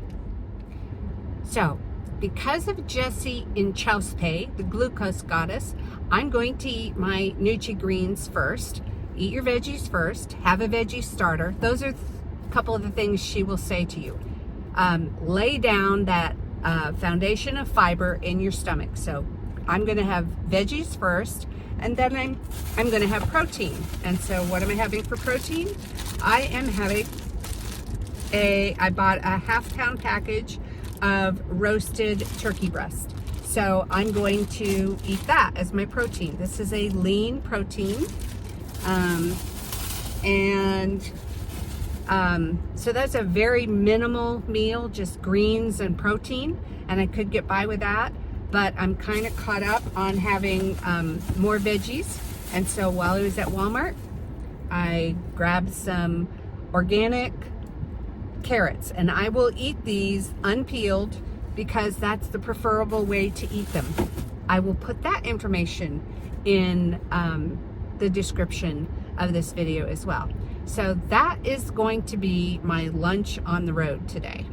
So, because of Jessie in Chauspé, the glucose goddess, I'm going to eat my Nuchi Greens first. Eat your veggies first. Have a veggie starter. Those are a couple of the things she will say to you. Lay down that foundation of fiber in your stomach. So I'm going to have veggies first, and then I'm going to have protein. And so what am I having for protein? I am having I bought a half-pound package of roasted turkey breast. So I'm going to eat that as my protein. This is a lean protein. So that's a very minimal meal, just greens and protein, and I could get by with that, but I'm kind of caught up on having more veggies. And so while I was at Walmart, I grabbed some organic carrots, and I will eat these unpeeled because that's the preferable way to eat them. I will put that information in the description of this video as well. So that is going to be my lunch on the road today.